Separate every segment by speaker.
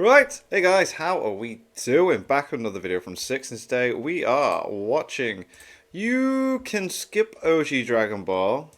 Speaker 1: Right, hey guys, how are we doing? Back with another video from Six, and today we are watching You Can Skip OG Dragon Ball,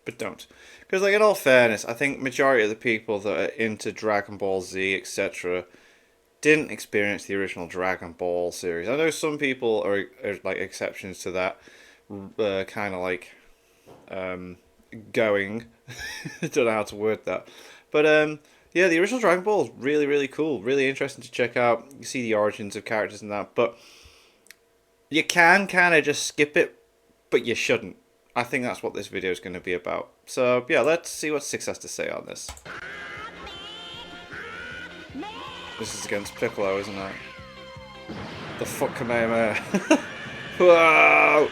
Speaker 1: but don't. Because, like, in all fairness, I think majority of the people that are into Dragon Ball Z, etc., didn't experience the original Dragon Ball series. I know some people are like exceptions to that, kind of like um, going. I don't know how to word that, but yeah, the original Dragon Ball is really really cool, really interesting to check out. You see the origins of characters and that, but you can kind of just skip it, but you shouldn't. I think that's what this video is going to be about. So yeah, let's see what Six has to say on this. This is against Piccolo, isn't it? The fuck Kamehameha. Whoa!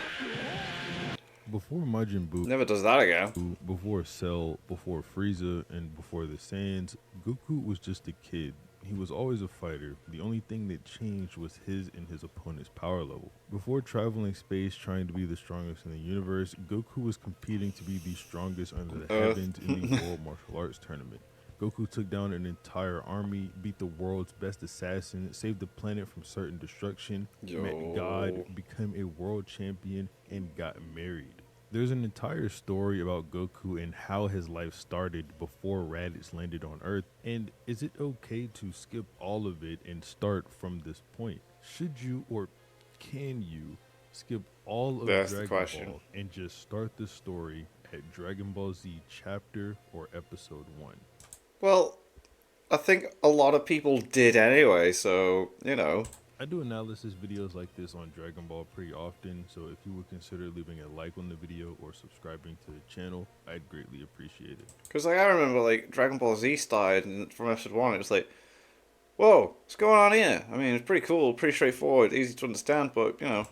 Speaker 2: Before Majin Buu,
Speaker 1: Never does that again.
Speaker 2: before Cell, before Frieza, and before the Saiyans, Goku was just a kid. He was always a fighter. The only thing that changed was his and his opponent's power level. Before traveling space trying to be the strongest in the universe, Goku was competing to be the strongest under the heavens in the World Martial Arts Tournament. Goku took down an entire army, beat the world's best assassin, saved the planet from certain destruction, met God, became a world champion, and got married. There's an entire story about Goku and how his life started before Raditz landed on Earth. And is it okay to skip all of it and start from this point? Should you or can you skip all of
Speaker 1: That's the
Speaker 2: Dragon
Speaker 1: question.
Speaker 2: Ball and just start the story at Dragon Ball Z chapter or episode 1?
Speaker 1: Well, I think a lot of people did anyway, so, you know.
Speaker 2: I do analysis videos like this on Dragon Ball pretty often, so if you would consider leaving a like on the video or subscribing to the channel, I'd greatly appreciate it.
Speaker 1: Because, like, I remember, like, Dragon Ball Z started, and from episode 1, it was like, whoa, what's going on here? I mean, it's pretty cool, pretty straightforward, easy to understand, but, you know.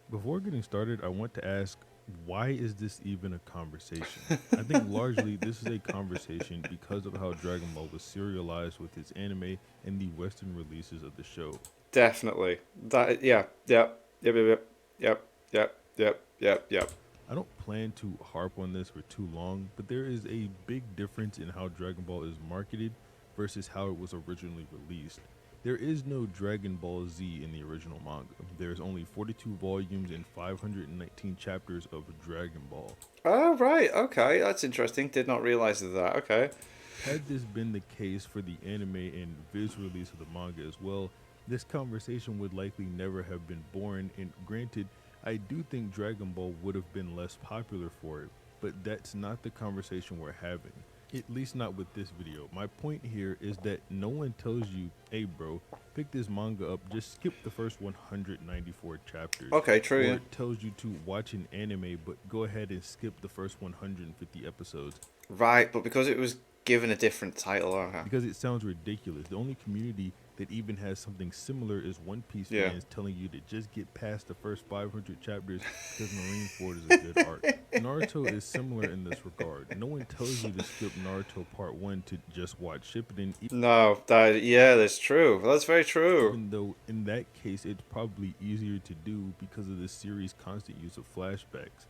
Speaker 2: Before getting started, I want to ask, why is this even a conversation? I think largely this is a conversation because of how Dragon Ball was serialized with its anime and the Western releases of the show.
Speaker 1: Definitely. That, yeah, yep, yep, yep, yep, yep, yep, yep, yep.
Speaker 2: I don't plan to harp on this for too long, but there is a big difference in how Dragon Ball is marketed versus how it was originally released. There is no Dragon Ball Z in the original manga. There's only 42 volumes and 519 chapters of Dragon Ball.
Speaker 1: Oh, right, okay, that's interesting. Did not realize that, okay.
Speaker 2: Had this been the case for the anime and Viz release of the manga as well, this conversation would likely never have been born, and granted, I do think Dragon Ball would have been less popular for it, but that's not the conversation we're having. At least not with this video. My point here is that no one tells you, hey bro, pick this manga up, just skip the first 194 chapters.
Speaker 1: Okay, true,
Speaker 2: Or
Speaker 1: yeah.
Speaker 2: it tells you to watch an anime, but go ahead and skip the first 150 episodes.
Speaker 1: Right, but because it was given a different title, okay.
Speaker 2: Because it sounds ridiculous. The only community that even has something similar is One Piece
Speaker 1: Yeah.
Speaker 2: fans telling you to just get past the first 500 chapters because Marineford is a good arc. Naruto is similar in this regard. No one tells you to skip Naruto Part 1 to just watch Shippuden,
Speaker 1: No, that, yeah, that's true. That's very true.
Speaker 2: even though in that case it's probably easier to do because of the series' constant use of flashbacks.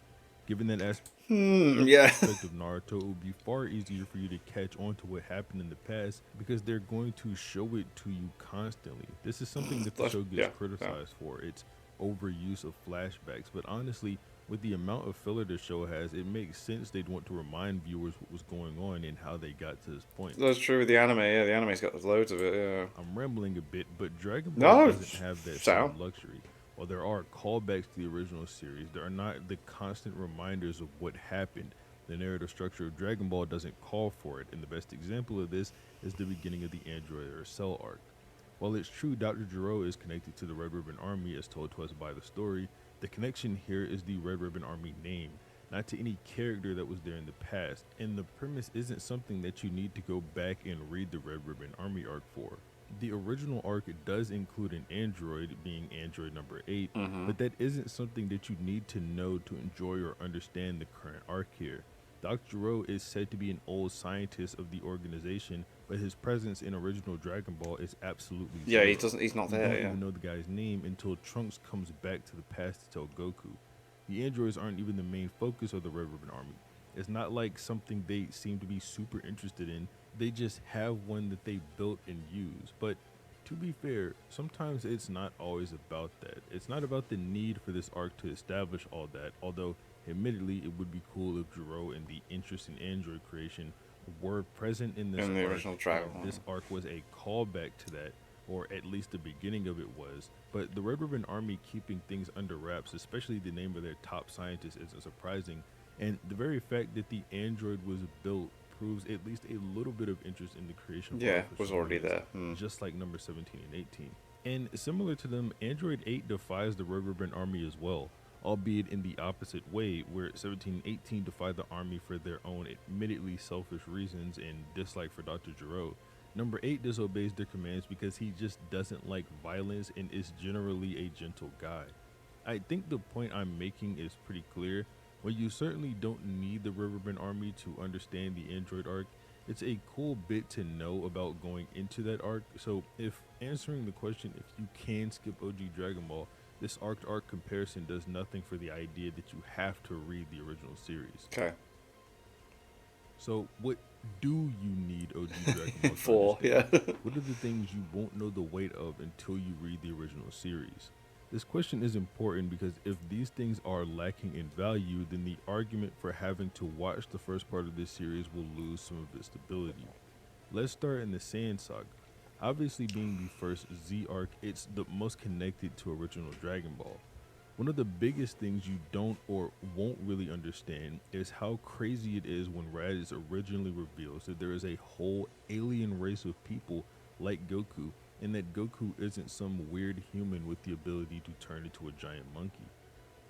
Speaker 2: Given that aspect
Speaker 1: Yeah.
Speaker 2: of Naruto, it would be far easier for you to catch on to what happened in the past because they're going to show it to you constantly. This is something that the show gets
Speaker 1: Yeah,
Speaker 2: criticized for, its overuse of flashbacks. But honestly, with the amount of filler the show has, it makes sense they'd want to remind viewers what was going on and how they got to this point.
Speaker 1: That's true with the anime, yeah, the anime's got loads of it, yeah.
Speaker 2: I'm rambling a bit, but Dragon Ball
Speaker 1: No,
Speaker 2: doesn't have that
Speaker 1: sound.
Speaker 2: same luxury. While there are callbacks to the original series, there are not the constant reminders of what happened. The narrative structure of Dragon Ball doesn't call for it, and the best example of this is the beginning of the Android or Cell arc. While it's true Dr. Gero is connected to the Red Ribbon Army as told to us by the story, the connection here is the Red Ribbon Army name, not to any character that was there in the past, and the premise isn't something that you need to go back and read the Red Ribbon Army arc for. The original arc does include an android, being android number 8, but that isn't something that you need to know to enjoy or understand the current arc here. Dr. Gero is said to be an old scientist of the organization, but his presence in original Dragon Ball is absolutely
Speaker 1: Yeah, he
Speaker 2: zero.
Speaker 1: doesn't. He's not
Speaker 2: You
Speaker 1: there.
Speaker 2: don't
Speaker 1: Yeah.
Speaker 2: even know the guy's name until Trunks comes back to the past to tell Goku. The androids aren't even the main focus of the Red Ribbon Army. It's not like something they seem to be super interested in, They just have one that they built and use. But to be fair, sometimes it's not always about that. It's not about the need for this arc to establish all that, although admittedly it would be cool if Jiro and the interest in android creation were present in this
Speaker 1: In the
Speaker 2: arc,
Speaker 1: original
Speaker 2: and
Speaker 1: Dragon
Speaker 2: if
Speaker 1: Ball.
Speaker 2: this arc was a callback to that, or at least the beginning of it was. But the Red Ribbon Army keeping things under wraps, especially the name of their top scientist, isn't surprising. And the very fact that the android was built proves at least a little bit of interest in the creation of
Speaker 1: Yeah,
Speaker 2: artificial
Speaker 1: was already
Speaker 2: humans,
Speaker 1: there.
Speaker 2: just like number 17 and 18. And similar to them, Android 8 defies the Red Ribbon Army as well, albeit in the opposite way, where 17 and 18 defy the army for their own admittedly selfish reasons and dislike for Dr. Gero. Number 8 disobeys their commands because he just doesn't like violence and is generally a gentle guy. I think the point I'm making is pretty clear. While you certainly don't need the Red Ribbon Army to understand the Android arc, it's a cool bit to know about going into that arc. So if answering the question if you can skip OG Dragon Ball, this arc to arc comparison does nothing for the idea that you have to read the original series.
Speaker 1: Okay.
Speaker 2: So what do you need OG Dragon Ball to
Speaker 1: Four, yeah.
Speaker 2: understand? What are the things you won't know the weight of until you read the original series? This question is important because if these things are lacking in value, then the argument for having to watch the first part of this series will lose some of its stability. Let's start in the Saiyan Saga. Obviously being the first Z arc, it's the most connected to original Dragon Ball. One of the biggest things you don't or won't really understand is how crazy it is when Raditz originally reveals that there is a whole alien race of people like Goku, and that Goku isn't some weird human with the ability to turn into a giant monkey.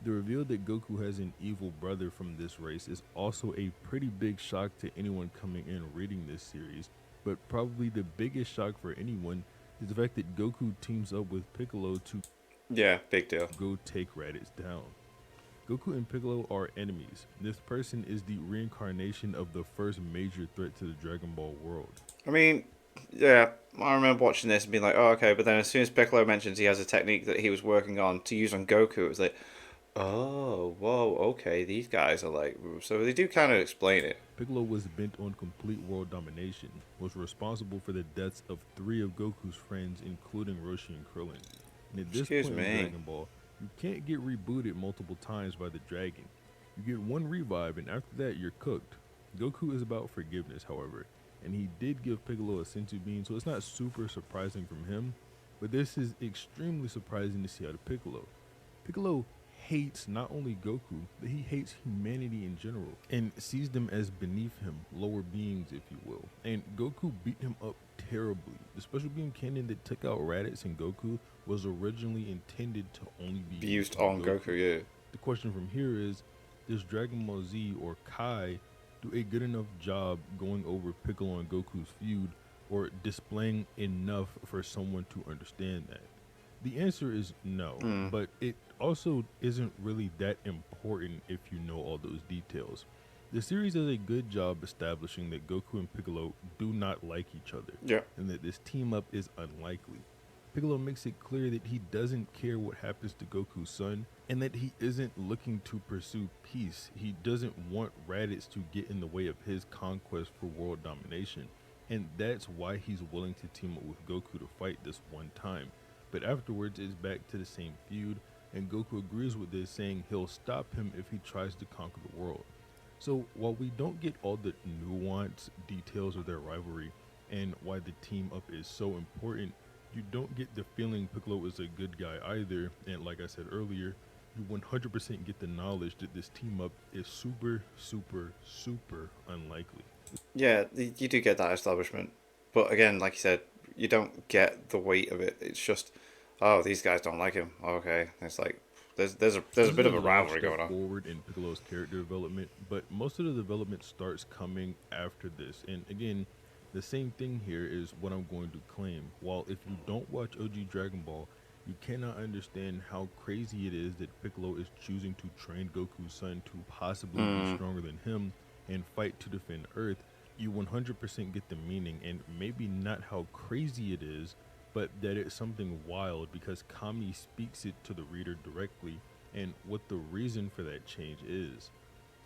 Speaker 2: The reveal that Goku has an evil brother from this race is also a pretty big shock to anyone coming in reading this series, but probably the biggest shock for anyone is the fact that Goku teams up with Piccolo to
Speaker 1: Yeah, big deal.
Speaker 2: go take Raditz down. Goku and Piccolo are enemies. This person is the reincarnation of the first major threat to the Dragon Ball world.
Speaker 1: I mean, yeah, I remember watching this and being like, oh, okay, but then as soon as Piccolo mentions he has a technique that he was working on to use on Goku, it was like, oh, whoa, okay, these guys are like, so they do kind of explain it.
Speaker 2: Piccolo was bent on complete world domination, was responsible for the deaths of 3 of Goku's friends, including Roshi and Krillin. And at this
Speaker 1: Excuse
Speaker 2: point
Speaker 1: me.
Speaker 2: in Dragon Ball, you can't get rebooted multiple times by the dragon. You get one revive, and after that, you're cooked. Goku is about forgiveness, however, and he did give Piccolo a senzu bean, so it's not super surprising from him, but this is extremely surprising to see out of Piccolo. Piccolo hates not only Goku, but he hates humanity in general, and sees them as beneath him, lower beings, if you will. And Goku beat him up terribly. The special beam cannon that took out Raditz and Goku was originally intended to only be
Speaker 1: Used on Goku, yeah.
Speaker 2: The question from here is, does Dragon Ball Z or Kai do a good enough job going over Piccolo and Goku's feud, or displaying enough for someone to understand that? The answer is no, but it also isn't really that important if you know all those details. The series does a good job establishing that Goku and Piccolo do not like each other,
Speaker 1: Yeah.
Speaker 2: and that this team up is unlikely. Piccolo makes it clear that he doesn't care what happens to Goku's son, and that he isn't looking to pursue peace. He doesn't want Raditz to get in the way of his conquest for world domination, and that's why he's willing to team up with Goku to fight this one time. But afterwards, it's back to the same feud, and Goku agrees with this, saying he'll stop him if he tries to conquer the world. So while we don't get all the nuanced details of their rivalry and why the team up is so important, you don't get the feeling Piccolo is a good guy either, and like I said earlier, you 100% get the knowledge that this team up is super, super, super unlikely.
Speaker 1: Yeah, you do get that establishment. But again, like you said, you don't get the weight of it. It's just, oh, these guys don't like him. Okay. It's like, there's a
Speaker 2: This
Speaker 1: bit
Speaker 2: is
Speaker 1: of a
Speaker 2: large
Speaker 1: rivalry
Speaker 2: step
Speaker 1: going on.
Speaker 2: forward in Piccolo's character development, but most of the development starts coming after this. And again, the same thing here is what I'm going to claim. While if you don't watch OG Dragon Ball, you cannot understand how crazy it is that Piccolo is choosing to train Goku's son to possibly be stronger than him and fight to defend Earth. You 100% get the meaning, and maybe not how crazy it is, but that it's something wild because Kami speaks it to the reader directly, and what the reason for that change is.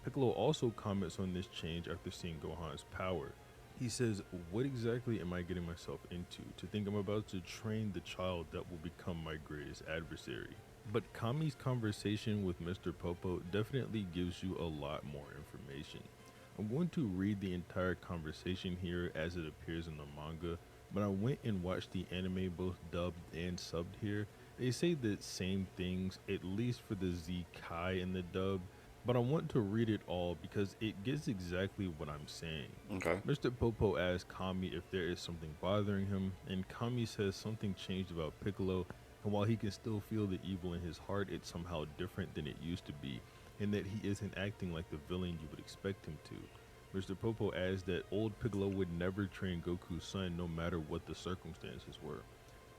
Speaker 2: Piccolo also comments on this change after seeing Gohan's power. He says, "What exactly am I getting myself into? To think I'm about to train the child that will become my greatest adversary." But Kami's conversation with Mr. Popo definitely gives you a lot more information. I'm going to read the entire conversation here as it appears in the manga, but I went and watched the anime both dubbed and subbed here. They say the same things, at least for the Z Kai in the dub, but I want to read it all because it gets exactly what I'm saying.
Speaker 1: Okay.
Speaker 2: Mr. Popo asks Kami if there is something bothering him, and Kami says something changed about Piccolo, and while he can still feel the evil in his heart, it's somehow different than it used to be, and that he isn't acting like the villain you would expect him to. Mr. Popo adds that old Piccolo would never train Goku's son no matter what the circumstances were.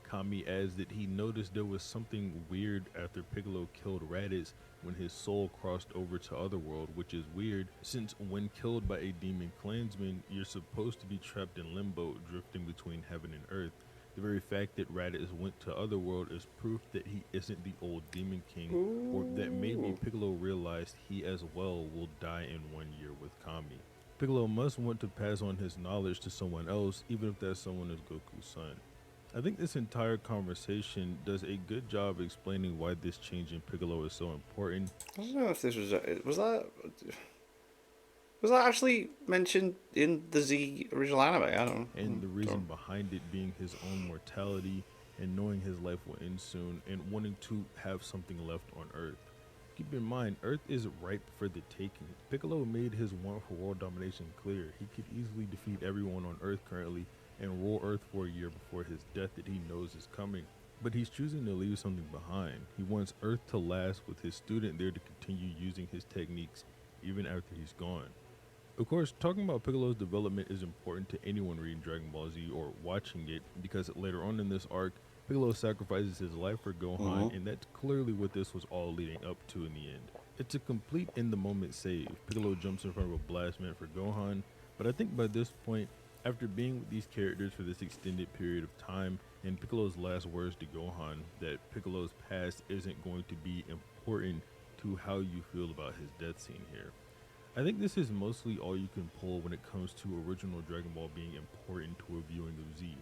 Speaker 2: Kami adds that he noticed there was something weird after Piccolo killed Raditz when his soul crossed over to Otherworld, which is weird since when killed by a demon clansman, you're supposed to be trapped in limbo, drifting between heaven and earth. The very fact that Raditz went to Otherworld is proof that he isn't the old Demon King, or that maybe
Speaker 1: Ooh.
Speaker 2: Piccolo realized he as well will die in 1 year with Kami. Piccolo must want to pass on his knowledge to someone else, even if that someone is Goku's son. I think this entire conversation does a good job explaining why this change in Piccolo is so important.
Speaker 1: I don't know if this was that actually mentioned in the Z original anime? I
Speaker 2: And the reason
Speaker 1: don't.
Speaker 2: behind it being his own mortality and knowing his life will end soon and wanting to have something left on Earth. Keep in mind, Earth is ripe for the taking. Piccolo made his want for world domination clear. He could easily defeat everyone on Earth currently and rule Earth for a year before his death that he knows is coming. But he's choosing to leave something behind. He wants Earth to last with his student there to continue using his techniques even after he's gone. Of course, talking about Piccolo's development is important to anyone reading Dragon Ball Z or watching it because later on in this arc, Piccolo sacrifices his life for Gohan,
Speaker 1: Mhm.
Speaker 2: and that's clearly what this was all leading up to in the end. It's a complete in the moment save. Piccolo jumps in front of a blast meant for Gohan, but I think by this point, after being with these characters for this extended period of time, and Piccolo's last words to Gohan, that Piccolo's past isn't going to be important to how you feel about his death scene here. I think this is mostly all you can pull when it comes to original Dragon Ball being important to a viewing of Z.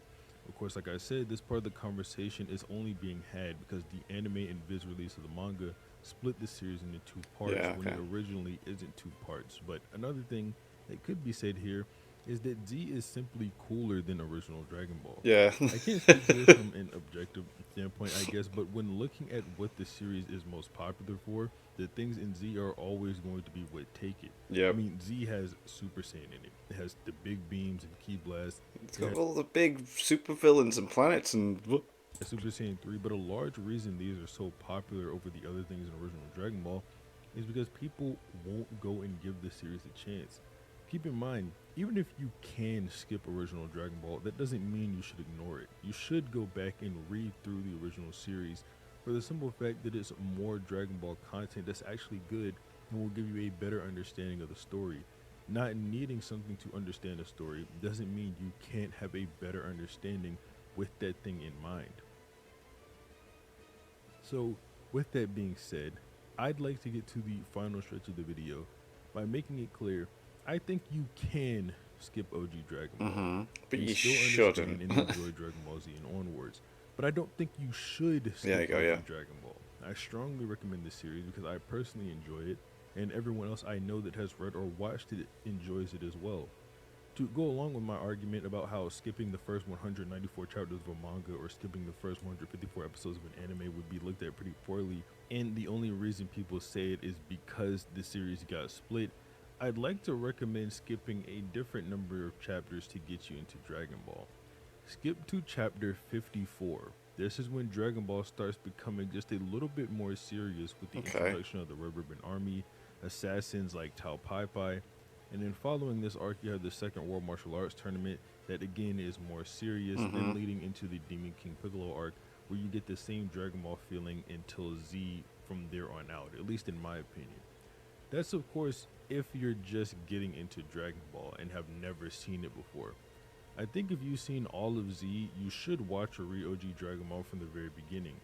Speaker 2: Of course, like I said, this part of the conversation is only being had because the anime and viz release of the manga split the series into two parts
Speaker 1: Yeah.
Speaker 2: when
Speaker 1: Okay.
Speaker 2: it originally isn't two parts. But another thing that could be said here is that Z is simply cooler than original Dragon Ball.
Speaker 1: Yeah.
Speaker 2: I can't speak to this from an objective standpoint, I guess, but when looking at what the series is most popular for, the things in Z are always going to be what take it. I
Speaker 1: Yep.
Speaker 2: mean, Z has Super Saiyan in it. It has the big beams and Ki Blast.
Speaker 1: It's
Speaker 2: It
Speaker 1: got
Speaker 2: has
Speaker 1: all the big super villains and planets and.
Speaker 2: Super Saiyan 3, but a large reason these are so popular over the other things in original Dragon Ball is because people won't go and give the series a chance. Keep in mind, even if you can skip original Dragon Ball, that doesn't mean you should ignore it. You should go back and read through the original series for the simple fact that it's more Dragon Ball content that's actually good and will give you a better understanding of the story. Not needing something to understand a story doesn't mean you can't have a better understanding with that thing in mind. So, with that being said, I'd like to get to the final stretch of the video by making it clear I think you can skip OG Dragon Ball
Speaker 1: But
Speaker 2: and
Speaker 1: you
Speaker 2: still
Speaker 1: shouldn't.
Speaker 2: understand and enjoy Dragon Ball Z and onwards. But I don't think you should
Speaker 1: There you
Speaker 2: skip
Speaker 1: go. Yeah.
Speaker 2: OG Dragon Ball. I strongly recommend this series because I personally enjoy it, and everyone else I know that has read or watched it enjoys it as well. To go along with my argument about how skipping the first 194 chapters of a manga or skipping the first 154 episodes of an anime would be looked at pretty poorly, and the only reason people say it is because the series got split, I'd like to recommend skipping a different number of chapters to get you into Dragon Ball. Skip to chapter 54. This is when Dragon Ball starts becoming just a little bit more serious with the
Speaker 1: Okay.
Speaker 2: introduction of the Red Ribbon Army, assassins like Tao Pai Pai, and then following this arc, you have the second World Martial Arts Tournament that again is more serious, then leading into the Demon King Piccolo arc, where you get the same Dragon Ball feeling until Z from there on out, at least in my opinion. That's of course if you're just getting into Dragon Ball and have never seen it before. I think if you've seen all of Z, you should watch or read OG Dragon Ball from the very beginning.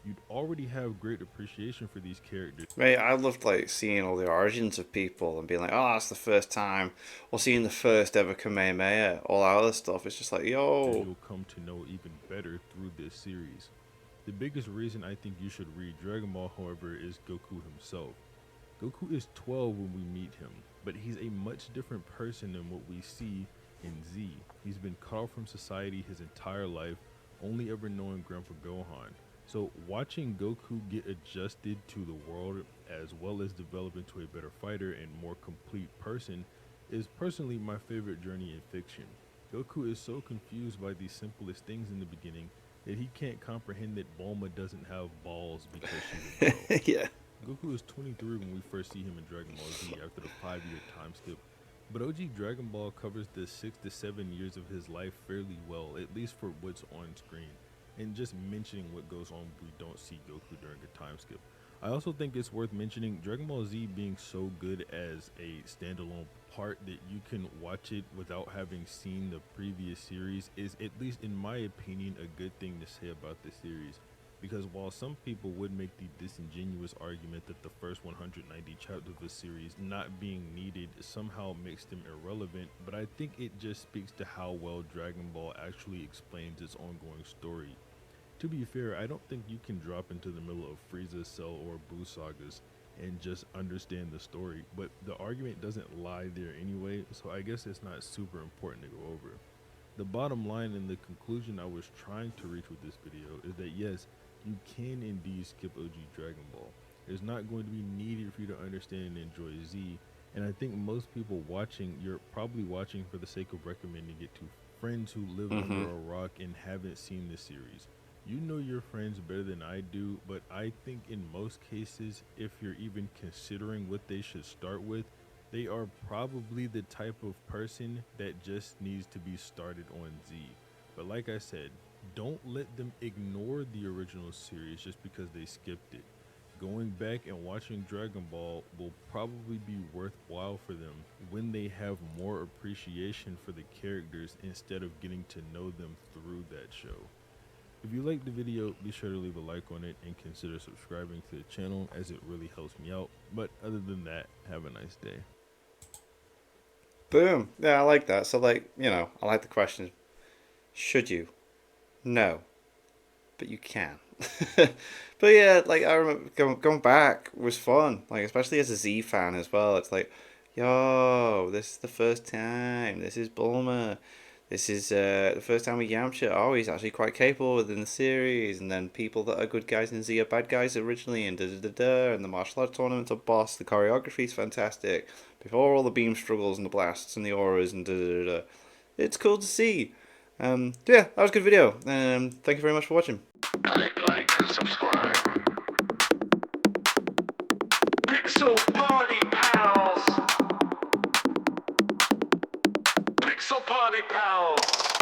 Speaker 2: you'd already have great appreciation for these characters.
Speaker 1: Mate, I loved like seeing all the origins of people and being like, oh, that's the first time, or seeing the first ever Kamehameha, all that other stuff. It's just like, yo.
Speaker 2: You'll come to know even better through this series. The biggest reason I think you should read Dragon Ball, however, is Goku himself. Goku is 12 when we meet him, but he's a much different person than what we see in Z. He's been cut off from society his entire life, only ever knowing Grandpa Gohan. So watching Goku get adjusted to the world as well as develop into a better fighter and more complete person is personally my favorite journey in fiction. Goku is so confused by the simplest things in the beginning that he can't comprehend that Bulma doesn't have balls because she's a girl.
Speaker 1: Yeah.
Speaker 2: Goku is 23 when we first see him in Dragon Ball Z after the 5-year time skip. But OG Dragon Ball covers the 6 to 7 years of his life fairly well, at least for what's on screen. And just mentioning what goes on, we don't see Goku during a time skip. I also think it's worth mentioning Dragon Ball Z being so good as a standalone part that you can watch it without having seen the previous series is, at least in my opinion, a good thing to say about the series. Because while some people would make the disingenuous argument that the first 190 chapters of the series not being needed somehow makes them irrelevant, but I think it just speaks to how well Dragon Ball actually explains its ongoing story. To be fair, I don't think you can drop into the middle of Frieza, Cell, or Buu sagas and just understand the story, but the argument doesn't lie there anyway, so I guess it's not super important to go over. The bottom line and the conclusion I was trying to reach with this video is that yes, you can indeed skip OG Dragon Ball. It's not going to be needed for you to understand and enjoy Z, and I think most people watching, you're probably watching for the sake of recommending it to friends who live under a rock and haven't seen the series. You know your friends better than I do, but I think in most cases, if you're even considering what they should start with, they are probably the type of person that just needs to be started on Z. But like I said, don't let them ignore the original series just because they skipped it. Going back and watching Dragon Ball will probably be worthwhile for them when they have more appreciation for the characters instead of getting to know them through that show. If you liked the video, be sure to leave a like on it and consider subscribing to the channel as it really helps me out. But other than that, have a nice day.
Speaker 1: Boom. Yeah, I like that. So, like, you know, I like the question. Should you? No. But you can. But yeah, like, I remember going back was fun. Like, especially as a Z fan as well. It's like, yo, this is the first time. This is Bulma. This is the first time with Yamcha. Oh, he's actually quite capable within the series. And then people that are good guys in Z are bad guys originally. And da-da-da-da. And the martial arts tournament's a boss. The choreography's fantastic. Before all the beam struggles and the blasts and the auras and da-da-da-da. It's cool to see. Yeah, that was a good video. Thank you very much for watching.
Speaker 3: Like and subscribe. Pixel Party Pals! Pixel Party Pals!